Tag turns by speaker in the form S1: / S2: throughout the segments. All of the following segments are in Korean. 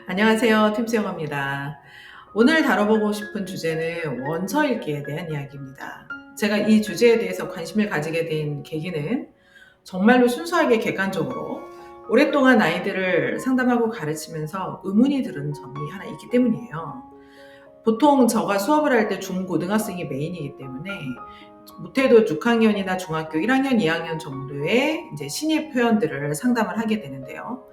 S1: 안녕하세요. 팀수영입니다. 오늘 다뤄보고 싶은 주제는 원서 읽기에 대한 이야기입니다. 제가 이 주제에 대해서 관심을 가지게 된 계기는 정말로 순수하게 객관적으로 오랫동안 아이들을 상담하고 가르치면서 의문이 들은 점이 하나 있기 때문이에요. 보통 저가 수업을 할 때 중고등학생이 메인이기 때문에 못해도 6학년이나 중학교 1학년, 2학년 정도의 이제 신입 회원들을 상담을 하게 되는데요.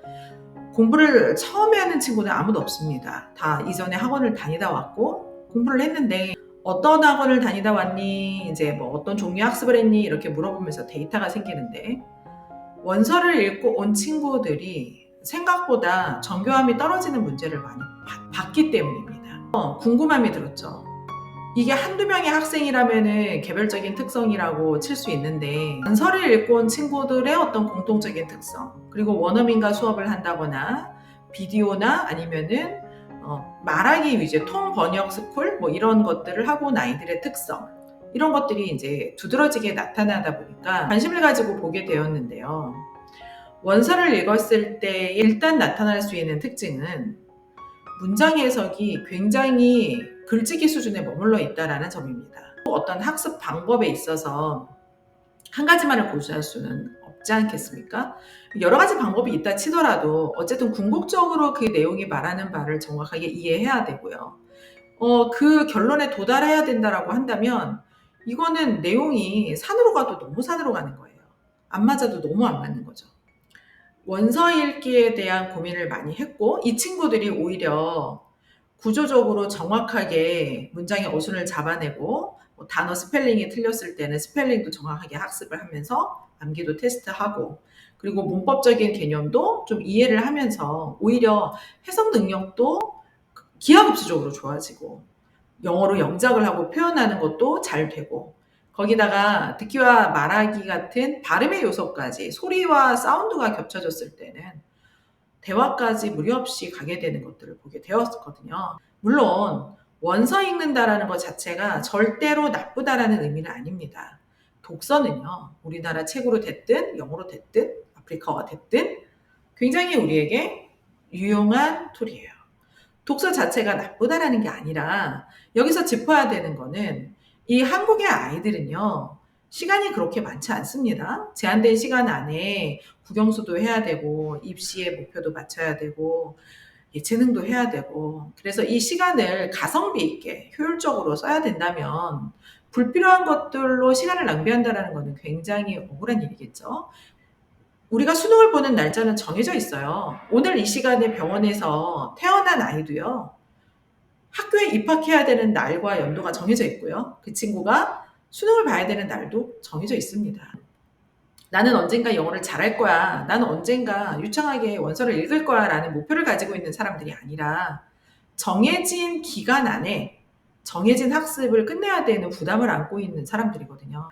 S1: 공부를 처음에 하는 친구는 아무도 없습니다. 다 이전에 학원을 다니다 왔고 공부를 했는데 어떤 학원을 다니다 왔니? 이제 뭐 어떤 종류 학습을 했니? 이렇게 물어보면서 데이터가 생기는데 원서를 읽고 온 친구들이 생각보다 정교함이 떨어지는 문제를 많이 봤기 때문입니다. 궁금함이 들었죠. 이게 한두 명의 학생이라면은 개별적인 특성이라고 칠 수 있는데 원서를 읽고 온 친구들의 어떤 공통적인 특성 그리고 원어민과 수업을 한다거나 비디오나 아니면은 말하기 위주의 통 번역 스쿨 뭐 이런 것들을 하고 온 아이들의 특성 이런 것들이 이제 두드러지게 나타나다 보니까 관심을 가지고 보게 되었는데요. 원서를 읽었을 때 일단 나타날 수 있는 특징은 문장 해석이 굉장히 글짓기 수준에 머물러 있다는 점입니다. 어떤 학습 방법에 있어서 한 가지만을 고수할 수는 없지 않겠습니까? 여러 가지 방법이 있다 치더라도 어쨌든 궁극적으로 그 내용이 말하는 바를 정확하게 이해해야 되고요. 그 결론에 도달해야 된다라고 한다면 이거는 내용이 산으로 가도 너무 산으로 가는 거예요. 안 맞아도 너무 안 맞는 거죠. 원서 읽기에 대한 고민을 많이 했고 이 친구들이 오히려 구조적으로 정확하게 문장의 어순을 잡아내고 뭐 단어 스펠링이 틀렸을 때는 스펠링도 정확하게 학습을 하면서 암기도 테스트하고 그리고 문법적인 개념도 좀 이해를 하면서 오히려 해석 능력도 기하급수적으로 좋아지고 영어로 영작을 하고 표현하는 것도 잘 되고 거기다가 듣기와 말하기 같은 발음의 요소까지 소리와 사운드가 겹쳐졌을 때는 대화까지 무리 없이 가게 되는 것들을 보게 되었거든요. 물론 원서 읽는다라는 것 자체가 절대로 나쁘다라는 의미는 아닙니다. 독서는요, 우리나라 책으로 됐든 영어로 됐든 아프리카어가 됐든 굉장히 우리에게 유용한 툴이에요. 독서 자체가 나쁘다라는 게 아니라 여기서 짚어야 되는 거는 이 한국의 아이들은요. 시간이 그렇게 많지 않습니다. 제한된 시간 안에 국영수도 해야 되고 입시의 목표도 맞춰야 되고 예체능도 해야 되고 그래서 이 시간을 가성비 있게 효율적으로 써야 된다면 불필요한 것들로 시간을 낭비한다는 것은 굉장히 억울한 일이겠죠. 우리가 수능을 보는 날짜는 정해져 있어요. 오늘 이 시간에 병원에서 태어난 아이도요. 학교에 입학해야 되는 날과 연도가 정해져 있고요. 그 친구가 수능을 봐야 되는 날도 정해져 있습니다. 나는 언젠가 영어를 잘할 거야. 나는 언젠가 유창하게 원서를 읽을 거야. 라는 목표를 가지고 있는 사람들이 아니라 정해진 기간 안에 정해진 학습을 끝내야 되는 부담을 안고 있는 사람들이거든요.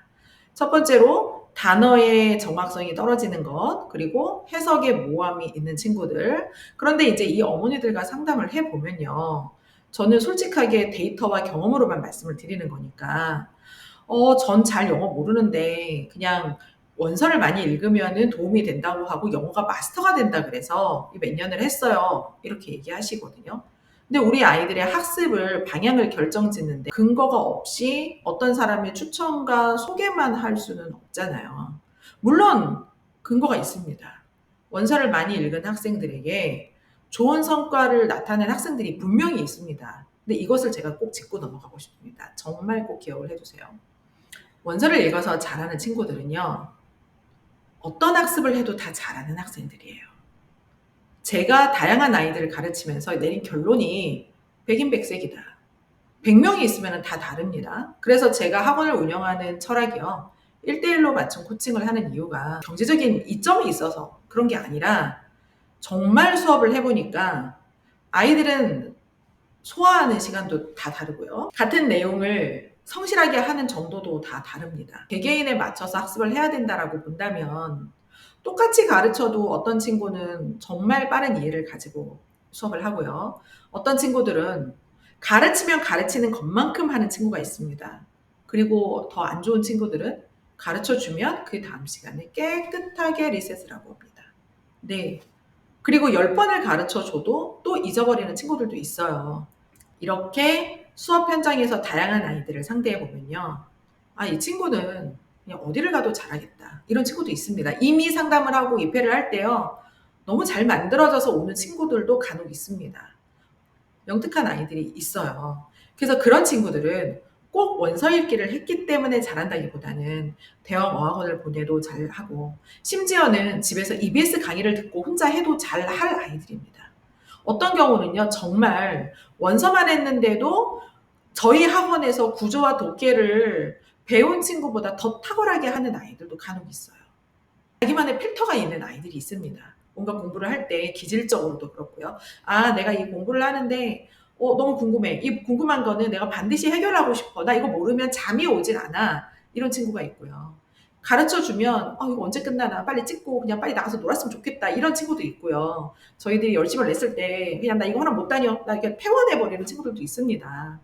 S1: 첫 번째로 단어의 정확성이 떨어지는 것, 그리고 해석의 모호함이 있는 친구들. 그런데 이제 이 어머니들과 상담을 해보면요. 저는 솔직하게 데이터와 경험으로만 말씀을 드리는 거니까, 전 잘 영어 모르는데, 그냥 원서를 많이 읽으면 도움이 된다고 하고 영어가 마스터가 된다 그래서 몇 년을 했어요. 이렇게 얘기하시거든요. 근데 우리 아이들의 학습을 방향을 결정짓는데 근거가 없이 어떤 사람의 추천과 소개만 할 수는 없잖아요. 물론 근거가 있습니다. 원서를 많이 읽은 학생들에게 좋은 성과를 나타낸 학생들이 분명히 있습니다. 근데 이것을 제가 꼭 짚고 넘어가고 싶습니다. 정말 꼭 기억을 해주세요. 원서를 읽어서 잘하는 친구들은요. 어떤 학습을 해도 다 잘하는 학생들이에요. 제가 다양한 아이들을 가르치면서 내린 결론이 백인백색이다. 100명이 있으면 다 다릅니다. 그래서 제가 학원을 운영하는 철학이요. 1대1로 맞춤 코칭을 하는 이유가 경제적인 이점이 있어서 그런 게 아니라 정말 수업을 해보니까 아이들은 소화하는 시간도 다 다르고요. 같은 내용을 성실하게 하는 정도도 다 다릅니다. 개개인에 맞춰서 학습을 해야 된다라고 본다면 똑같이 가르쳐도 어떤 친구는 정말 빠른 이해를 가지고 수업을 하고요. 어떤 친구들은 가르치면 가르치는 것만큼 하는 친구가 있습니다. 그리고 더 안 좋은 친구들은 가르쳐 주면 그 다음 시간에 깨끗하게 리셋을 하고 옵니다. 네. 그리고 10번을 가르쳐 줘도 또 잊어버리는 친구들도 있어요. 이렇게 수업 현장에서 다양한 아이들을 상대해 보면요. 아, 이 친구는 그냥 어디를 가도 잘하겠다. 이런 친구도 있습니다. 이미 상담을 하고 입회를 할 때요. 너무 잘 만들어져서 오는 친구들도 간혹 있습니다. 영특한 아이들이 있어요. 그래서 그런 친구들은 꼭 원서 읽기를 했기 때문에 잘한다기보다는 대형 어학원을 보내도 잘하고, 심지어는 집에서 EBS 강의를 듣고 혼자 해도 잘할 아이들입니다. 어떤 경우는요, 정말 원서만 했는데도 저희 학원에서 구조와 독해를 배운 친구보다 더 탁월하게 하는 아이들도 간혹 있어요. 자기만의 필터가 있는 아이들이 있습니다. 뭔가 공부를 할 때 기질적으로도 그렇고요. 아, 내가 이 공부를 하는데 너무 궁금해. 이 궁금한 거는 내가 반드시 해결하고 싶어. 나 이거 모르면 잠이 오질 않아. 이런 친구가 있고요. 가르쳐 주면 이거 언제 끝나나 빨리 찍고 그냥 빨리 나가서 놀았으면 좋겠다. 이런 친구도 있고요. 저희들이 열심을 냈을 때 그냥 나 이거 하나 못 다녀. 나 이렇게 퇴원해 버리는 친구들도 있습니다.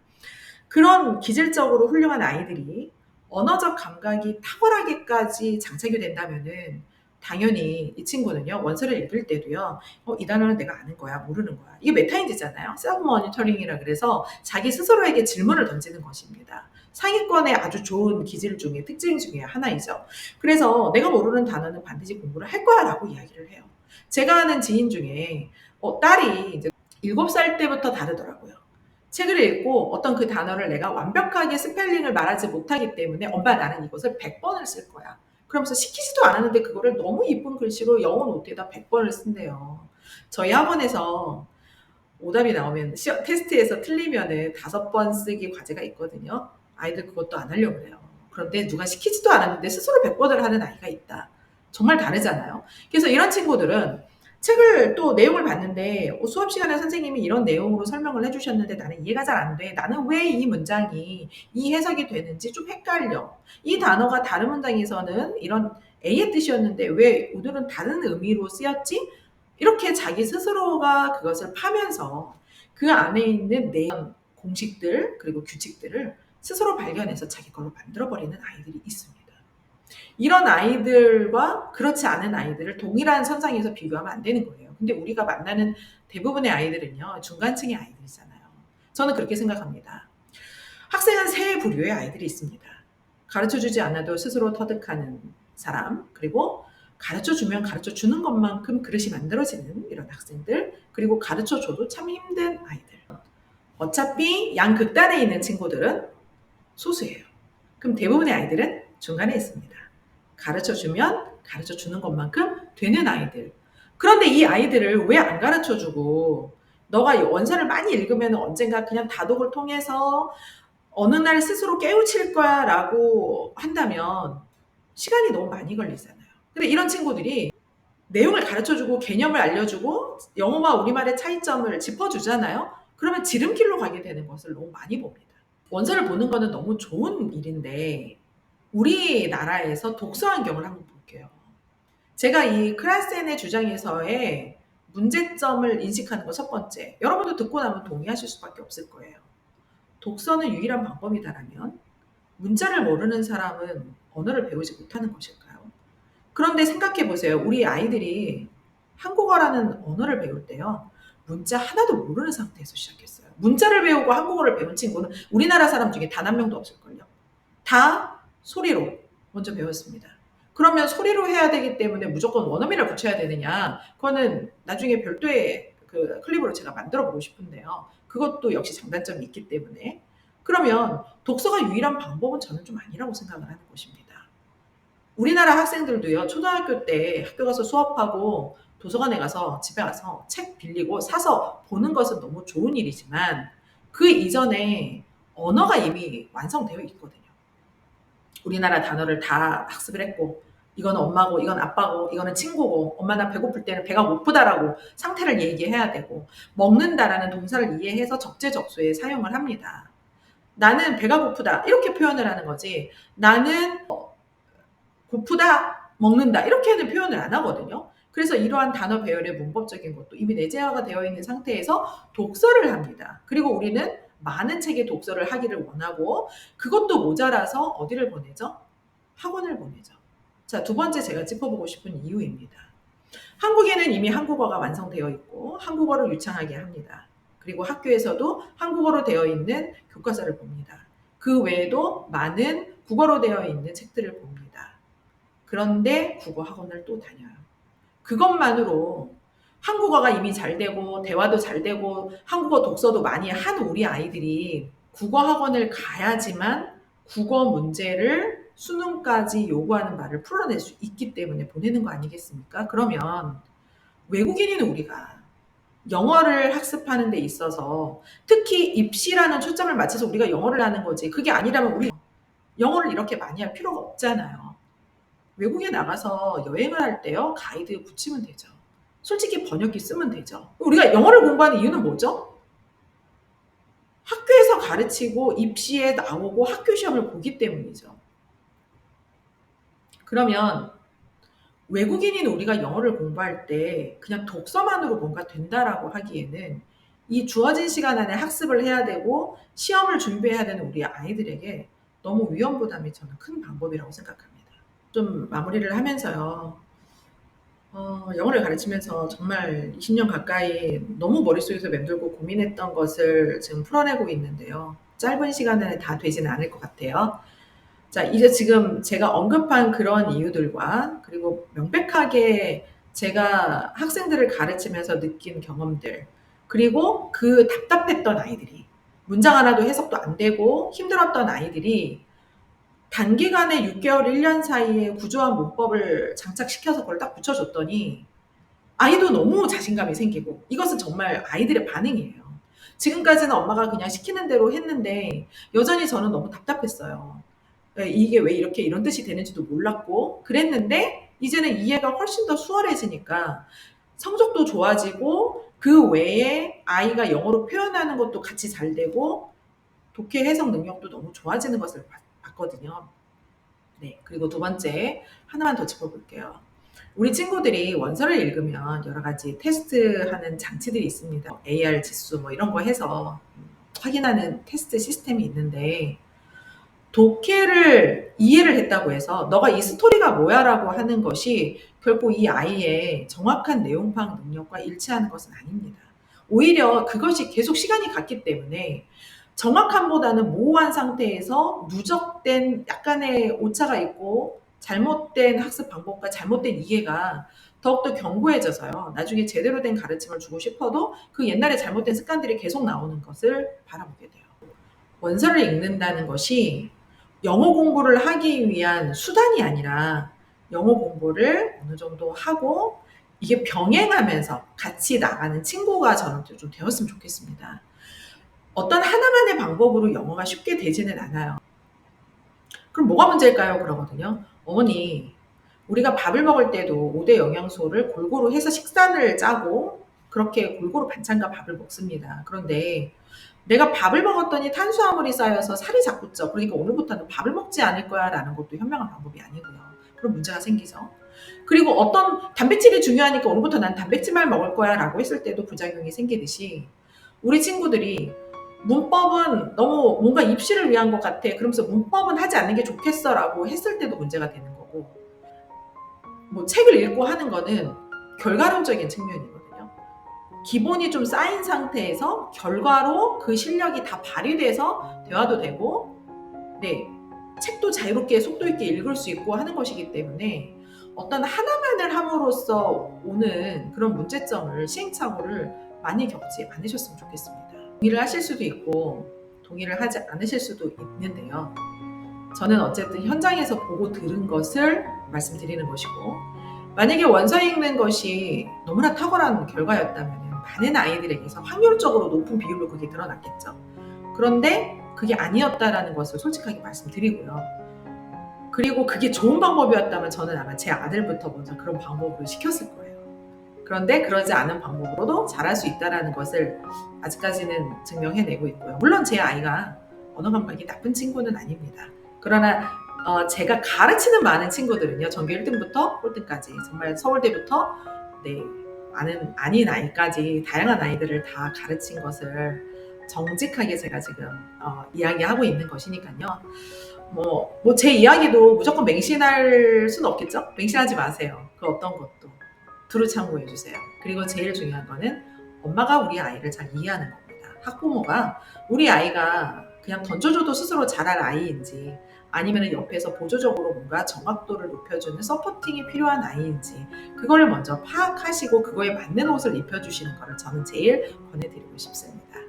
S1: 그런 기질적으로 훌륭한 아이들이 언어적 감각이 탁월하게까지 장착이 된다면은 당연히 이 친구는요, 원서를 읽을 때도요, 이 단어는 내가 아는 거야, 모르는 거야. 이게 메타인지잖아요. 셀프 모니터링이라 그래서 자기 스스로에게 질문을 던지는 것입니다. 상위권의 아주 좋은 기질 중에 특징 중에 하나이죠. 그래서 내가 모르는 단어는 반드시 공부를 할 거야 라고 이야기를 해요. 제가 아는 지인 중에 딸이 이제 7살 때부터 다르더라고요. 책을 읽고 어떤 그 단어를 내가 완벽하게 스펠링을 말하지 못하기 때문에 엄마 나는 이것을 100번을 쓸 거야. 그러면서 시키지도 않았는데 그거를 너무 이쁜 글씨로 영어 노트에다 100번을 쓴대요. 저희 학원에서 오답이 나오면 테스트에서 틀리면은 5번 쓰기 과제가 있거든요. 아이들 그것도 안 하려고 그래요. 그런데 누가 시키지도 않았는데 스스로 100번을 하는 아이가 있다. 정말 다르잖아요. 그래서 이런 친구들은 책을 또 내용을 봤는데 수업 시간에 선생님이 이런 내용으로 설명을 해주셨는데 나는 이해가 잘 안 돼. 나는 왜 이 문장이 이 해석이 되는지 좀 헷갈려. 이 단어가 다른 문장에서는 이런 A의 뜻이었는데 왜 오늘은 다른 의미로 쓰였지? 이렇게 자기 스스로가 그것을 파면서 그 안에 있는 내용, 공식들, 그리고 규칙들을 스스로 발견해서 자기 걸로 만들어버리는 아이들이 있습니다. 이런 아이들과 그렇지 않은 아이들을 동일한 선상에서 비교하면 안 되는 거예요. 근데 우리가 만나는 대부분의 아이들은요, 중간층의 아이들이잖아요. 저는 그렇게 생각합니다. 학생은 세 부류의 아이들이 있습니다. 가르쳐주지 않아도 스스로 터득하는 사람, 그리고 가르쳐주면 가르쳐주는 것만큼 그릇이 만들어지는 이런 학생들, 그리고 가르쳐줘도 참 힘든 아이들. 어차피 양극단에 있는 친구들은 소수예요. 그럼 대부분의 아이들은 중간에 있습니다. 가르쳐주면 가르쳐주는 것만큼 되는 아이들. 그런데 이 아이들을 왜 안 가르쳐주고 너가 원서를 많이 읽으면 언젠가 그냥 다독을 통해서 어느 날 스스로 깨우칠 거야 라고 한다면 시간이 너무 많이 걸리잖아요. 근데 이런 친구들이 내용을 가르쳐주고 개념을 알려주고 영어와 우리말의 차이점을 짚어주잖아요. 그러면 지름길로 가게 되는 것을 너무 많이 봅니다. 원서를 보는 거는 너무 좋은 일인데 우리나라에서 독서 환경을 한번 볼게요. 제가 이 크라센의 주장에서의 문제점을 인식하는 거 첫 번째. 여러분도 듣고 나면 동의하실 수밖에 없을 거예요. 독서는 유일한 방법이다라면 문자를 모르는 사람은 언어를 배우지 못하는 것일까요? 그런데 생각해 보세요. 우리 아이들이 한국어라는 언어를 배울 때요. 문자 하나도 모르는 상태에서 시작했어요. 문자를 배우고 한국어를 배운 친구는 우리나라 사람 중에 단 한 명도 없을걸요. 다 소리로 먼저 배웠습니다. 그러면 소리로 해야 되기 때문에 무조건 원어민을 붙여야 되느냐? 그거는 나중에 별도의 그 클립으로 제가 만들어 보고 싶은데요. 그것도 역시 장단점이 있기 때문에. 그러면 독서가 유일한 방법은 저는 좀 아니라고 생각을 하는 것입니다. 우리나라 학생들도요, 초등학교 때 학교 가서 수업하고 도서관에 가서 집에 와서 책 빌리고 사서 보는 것은 너무 좋은 일이지만 그 이전에 언어가 이미 완성되어 있거든요. 우리나라 단어를 다 학습을 했고 이건 엄마고 이건 아빠고 이거는 친구고 엄마 나 배고플 때는 배가 고프다라고 상태를 얘기해야 되고 먹는다라는 동사를 이해해서 적재적소에 사용을 합니다. 나는 배가 고프다 이렇게 표현을 하는 거지 나는 고프다 먹는다 이렇게는 표현을 안 하거든요. 그래서 이러한 단어 배열의 문법적인 것도 이미 내재화가 되어 있는 상태에서 독서를 합니다. 그리고 우리는 많은 책의 독서를 하기를 원하고 그것도 모자라서 어디를 보내죠? 학원을 보내죠. 자, 두 번째 제가 짚어보고 싶은 이유입니다. 한국에는 이미 한국어가 완성되어 있고 한국어를 유창하게 합니다. 그리고 학교에서도 한국어로 되어 있는 교과서를 봅니다. 그 외에도 많은 국어로 되어 있는 책들을 봅니다. 그런데 국어 학원을 또 다녀요. 그것만으로 한국어가 이미 잘 되고 대화도 잘 되고 한국어 독서도 많이 한 우리 아이들이 국어 학원을 가야지만 국어 문제를 수능까지 요구하는 말을 풀어낼 수 있기 때문에 보내는 거 아니겠습니까? 그러면 외국인인 우리가 영어를 학습하는 데 있어서 특히 입시라는 초점을 맞춰서 우리가 영어를 하는 거지, 그게 아니라면 우리 영어를 이렇게 많이 할 필요가 없잖아요. 외국에 나가서 여행을 할 때요, 가이드 붙이면 되죠. 솔직히 번역기 쓰면 되죠. 우리가 영어를 공부하는 이유는 뭐죠? 학교에서 가르치고 입시에 나오고 학교 시험을 보기 때문이죠. 그러면 외국인인 우리가 영어를 공부할 때 그냥 독서만으로 뭔가 된다라고 하기에는 이 주어진 시간 안에 학습을 해야 되고 시험을 준비해야 되는 우리 아이들에게 너무 위험 부담이 저는 큰 방법이라고 생각합니다. 좀 마무리를 하면서요. 영어를 가르치면서 정말 20년 가까이 너무 머릿속에서 맴돌고 고민했던 것을 지금 풀어내고 있는데요. 짧은 시간 안에 다 되지는 않을 것 같아요. 자, 이제 지금 제가 언급한 그런 이유들과 그리고 명백하게 제가 학생들을 가르치면서 느낀 경험들, 그리고 그 답답했던 아이들이, 문장 하나도 해석도 안 되고 힘들었던 아이들이 단기간에 6개월, 1년 사이에 구조화 문법을 장착시켜서 그걸 딱 붙여줬더니 아이도 너무 자신감이 생기고, 이것은 정말 아이들의 반응이에요. 지금까지는 엄마가 그냥 시키는 대로 했는데 여전히 저는 너무 답답했어요. 이게 왜 이렇게 이런 뜻이 되는지도 몰랐고 그랬는데 이제는 이해가 훨씬 더 수월해지니까 성적도 좋아지고 그 외에 아이가 영어로 표현하는 것도 같이 잘 되고 독해 해석 능력도 너무 좋아지는 것을 봤거든요. 네, 그리고 두 번째 하나만 더 짚어볼게요. 우리 친구들이 원서를 읽으면 여러 가지 테스트하는 장치들이 있습니다. AR 지수 뭐 이런 거 해서 확인하는 테스트 시스템이 있는데, 독해를 이해를 했다고 해서 너가 이 스토리가 뭐야라고 하는 것이 결코 이 아이의 정확한 내용 파악 능력과 일치하는 것은 아닙니다. 오히려 그것이 계속 시간이 갔기 때문에 정확함보다는 모호한 상태에서 누적된 약간의 오차가 있고 잘못된 학습 방법과 잘못된 이해가 더욱더 견고해져서요, 나중에 제대로 된 가르침을 주고 싶어도 그 옛날에 잘못된 습관들이 계속 나오는 것을 바라보게 돼요. 원서를 읽는다는 것이 영어 공부를 하기 위한 수단이 아니라 영어 공부를 어느 정도 하고 이게 병행하면서 같이 나가는 친구가 저는 좀 되었으면 좋겠습니다. 어떤 하나만의 방법으로 영어가 쉽게 되지는 않아요. 그럼 뭐가 문제일까요? 그러거든요. 어머니, 우리가 밥을 먹을 때도 5대 영양소를 골고루 해서 식단을 짜고 그렇게 골고루 반찬과 밥을 먹습니다. 그런데 내가 밥을 먹었더니 탄수화물이 쌓여서 살이 자꾸 쪄. 그러니까 오늘부터는 밥을 먹지 않을 거야 라는 것도 현명한 방법이 아니고요. 그럼 문제가 생기죠. 그리고 어떤 단백질이 중요하니까 오늘부터 난 단백질만 먹을 거야 라고 했을 때도 부작용이 생기듯이 우리 친구들이 문법은 너무 뭔가 입시를 위한 것 같아, 그러면서 문법은 하지 않는 게 좋겠어 라고 했을 때도 문제가 되는 거고, 뭐 책을 읽고 하는 거는 결과론적인 측면이거든요. 기본이 좀 쌓인 상태에서 결과로 그 실력이 다 발휘돼서 대화도 되고, 네, 책도 자유롭게 속도 있게 읽을 수 있고 하는 것이기 때문에 어떤 하나만을 함으로써 오는 그런 문제점을, 시행착오를 많이 겪지 않으셨으면 좋겠습니다. 동의를 하실 수도 있고 동의를 하지 않으실 수도 있는데요. 저는 어쨌든 현장에서 보고 들은 것을 말씀드리는 것이고, 만약에 원서 읽는 것이 너무나 탁월한 결과였다면 많은 아이들에게서 확률적으로 높은 비율로 그게 드러났겠죠. 그런데 그게 아니었다라는 것을 솔직하게 말씀드리고요. 그리고 그게 좋은 방법이었다면 저는 아마 제 아들부터 먼저 그런 방법을 시켰을 거예요. 그런데 그러지 않은 방법으로도 잘할 수 있다는 것을 아직까지는 증명해내고 있고요. 물론 제 아이가 언어 감각이 나쁜 친구는 아닙니다. 그러나 제가 가르치는 많은 친구들은요, 전교 1등부터 꼴등까지 정말 서울대부터 네, 아닌 아이까지 다양한 아이들을 다 가르친 것을 정직하게 제가 지금 이야기하고 있는 것이니까요. 제 이야기도 무조건 맹신할 수는 없겠죠? 맹신하지 마세요. 그 어떤 것도. 두루 참고해 주세요. 그리고 제일 중요한 거는 엄마가 우리 아이를 잘 이해하는 겁니다. 학부모가 우리 아이가 그냥 던져줘도 스스로 잘할 아이인지 아니면 옆에서 보조적으로 뭔가 정확도를 높여주는 서포팅이 필요한 아이인지 그걸 먼저 파악하시고 그거에 맞는 옷을 입혀주시는 거를 저는 제일 권해드리고 싶습니다.